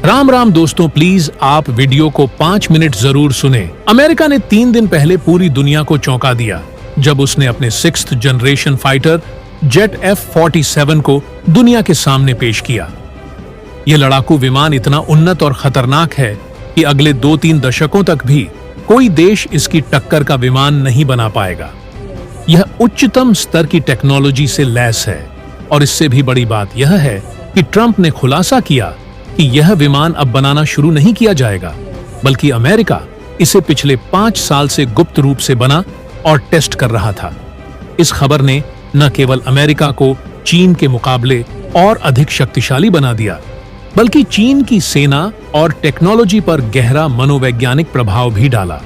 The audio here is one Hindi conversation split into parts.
राम राम दोस्तों, प्लीज आप वीडियो को 5 मिनट जरूर सुने। अमेरिका ने 3 दिन पहले पूरी दुनिया को चौंका दिया जब उसने अपने 6th generation fighter jet F-47 को दुनिया के सामने पेश किया। यह लड़ाकू विमान इतना उन्नत और खतरनाक है कि अगले 2-3 दशकों तक भी कोई देश इसकी टक्कर का विमान नहीं बना पाएगा। यह उच्चतम स्तर की टेक्नोलॉजी से लैस है और इससे भी बड़ी बात यह है कि ट्रंप ने खुलासा किया कि यह विमान अब बनाना शुरू नहीं किया जाएगा, बल्कि अमेरिका इसे पिछले 5 साल से गुप्त रूप से बना और टेस्ट कर रहा था। इस खबर ने न केवल अमेरिका को चीन के मुकाबले और अधिक शक्तिशाली बना दिया, बल्कि चीन की सेना और टेक्नोलॉजी पर गहरा मनोवैज्ञानिक प्रभाव भी डाला।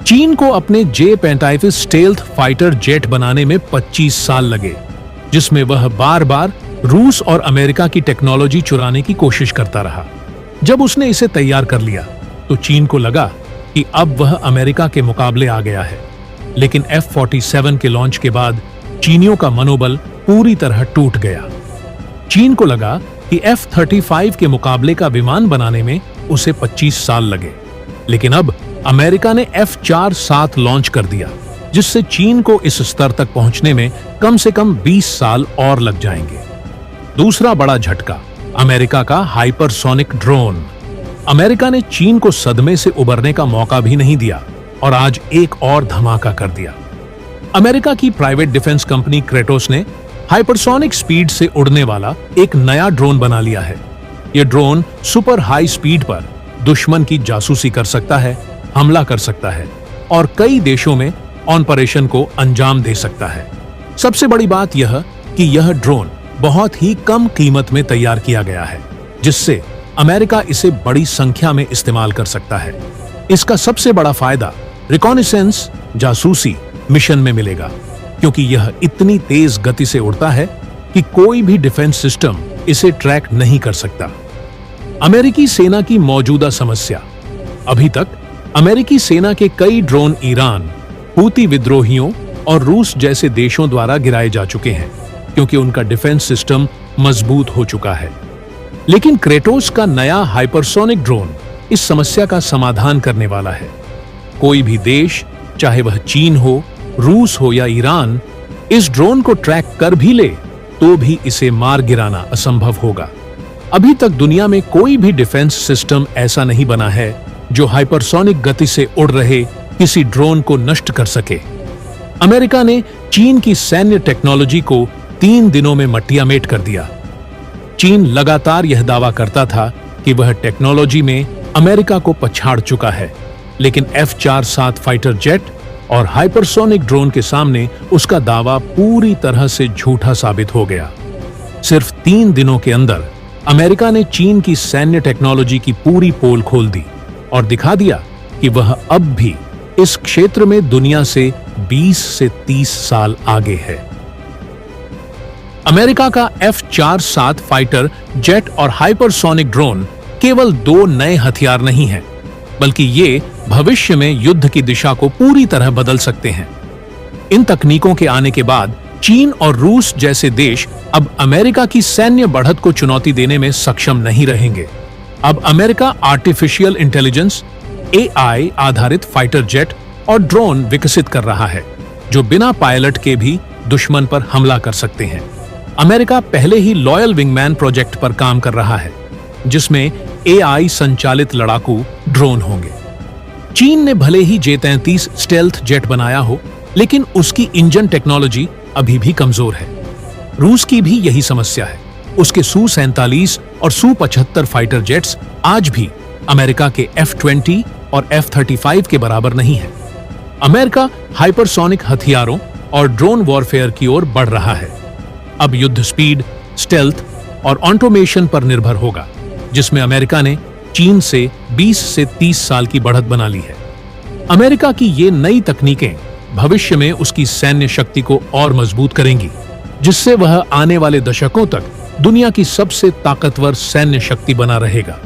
चीन को अपने J-35 स्टेल्थ फाइटर जेट बनाने में 25 साल लगे, जिसमें वह बार बार रूस और अमेरिका की टेक्नोलॉजी चुराने की कोशिश करता रहा। जब उसने इसे तैयार कर लिया तो चीन को लगा कि अब वह अमेरिका के मुकाबले आ गया है। लेकिन F-47 के लॉन्च के बाद चीनियों का मनोबल पूरी तरह टूट गया। चीन को लगा कि F-35 के मुकाबले का विमान बनाने में उसे 25 साल लगे, लेकिन अब अमेरिका ने F-47 लॉन्च कर दिया, जिससे चीन को इस स्तर तक पहुंचने में कम से कम 20 साल और लग जाएंगे। दूसरा बड़ा झटका, अमेरिका का हाइपरसोनिक ड्रोन। अमेरिका ने चीन को सदमे से उबरने का मौका भी नहीं दिया और आज एक और धमाका कर दिया। अमेरिका की प्राइवेट डिफेंस कंपनी क्रेटोस ने हाइपरसोनिक स्पीड से उड़ने वाला एक नया ड्रोन बना लिया है। यह ड्रोन सुपर हाई स्पीड पर दुश्मन की जासूसी कर सकता है, हमला कर सकता है और कई देशों में ऑपरेशन को अंजाम दे सकता है। सबसे बड़ी बात यह कि यह ड्रोन बहुत ही कम कीमत में तैयार किया गया है, जिससे अमेरिका इसे बड़ी संख्या में इस्तेमाल कर सकता है। इसका सबसे बड़ा फायदा रिकॉनेसेंस जासूसी मिशन में मिलेगा, क्योंकि यह इतनी तेज गति से उड़ता है कि कोई भी डिफेंस सिस्टम इसे ट्रैक नहीं कर सकता। अमेरिकी सेना की मौजूदा समस्या। अभी तक अमेरिकी सेना के कई ड्रोन ईरान, हूती विद्रोहियों और रूस जैसे देशों द्वारा गिराए जा चुके हैं, क्योंकि उनका डिफेंस सिस्टम मजबूत हो चुका है। लेकिन क्रेटोस का नया हाइपरसोनिक ड्रोन इस समस्या का समाधान करने वाला है। कोई भी देश, चाहे वह चीन हो, रूस हो या ईरान, इस ड्रोन को ट्रैक कर भी ले तो भी इसे मार गिराना असंभव होगा। अभी तक दुनिया में कोई भी डिफेंस सिस्टम ऐसा नहीं बना है जो हाइपरसोनिक गति से उड़ रहे किसी ड्रोन को नष्ट कर सके। अमेरिका ने चीन की सैन्य टेक्नोलॉजी को 3 दिनों में मट्टियामेट कर दिया। चीन लगातार यह दावा करता था कि वह टेक्नोलॉजी में अमेरिका को पछाड़ चुका है, लेकिन F-47 फाइटर जेट और हाइपरसोनिक ड्रोन के सामने उसका दावा पूरी तरह से झूठा साबित हो गया। सिर्फ 3 दिनों के अंदर अमेरिका ने चीन की सैन्य टेक्नोलॉजी की पूरी पोल खोल दी और दिखा दिया कि वह अब भी इस क्षेत्र में दुनिया से 20 से 30 साल आगे है। अमेरिका का F-47 फाइटर जेट और हाइपरसोनिक ड्रोन केवल 2 नए हथियार नहीं हैं, बल्कि ये भविष्य में युद्ध की दिशा को पूरी तरह बदल सकते हैं। इन तकनीकों के आने के बाद चीन और रूस जैसे देश अब अमेरिका की सैन्य बढ़त को चुनौती देने में सक्षम नहीं रहेंगे। अब अमेरिका आर्टिफिशियल इंटेलिजेंस AI आधारित फाइटर जेट और ड्रोन विकसित कर रहा है, जो बिना पायलट के भी दुश्मन पर हमला कर सकते हैं। अमेरिका पहले ही लॉयल विंगमैन प्रोजेक्ट पर काम कर रहा है, जिसमें AI संचालित लड़ाकू ड्रोन होंगे। चीन ने भले ही J-33 स्टेल्थ जेट बनाया हो, लेकिन उसकी इंजन टेक्नोलॉजी अभी भी कमजोर है। रूस की भी यही समस्या है। उसके Su-47 और Su-75 फाइटर जेट्स आज भी अमेरिका के F-20 और F-35 के बराबर नहीं है। अमेरिका हाइपरसोनिक हथियारों और ड्रोन वॉरफेयर की ओर बढ़ रहा है। अब युद्ध स्पीड, स्टेल्थ और ऑटोमेशन पर निर्भर होगा, जिसमें अमेरिका ने चीन से 20 से 30 साल की बढ़त बना ली है। अमेरिका की ये नई तकनीकें भविष्य में उसकी सैन्य शक्ति को और मजबूत करेंगी, जिससे वह आने वाले दशकों तक दुनिया की सबसे ताकतवर सैन्य शक्ति बना रहेगा।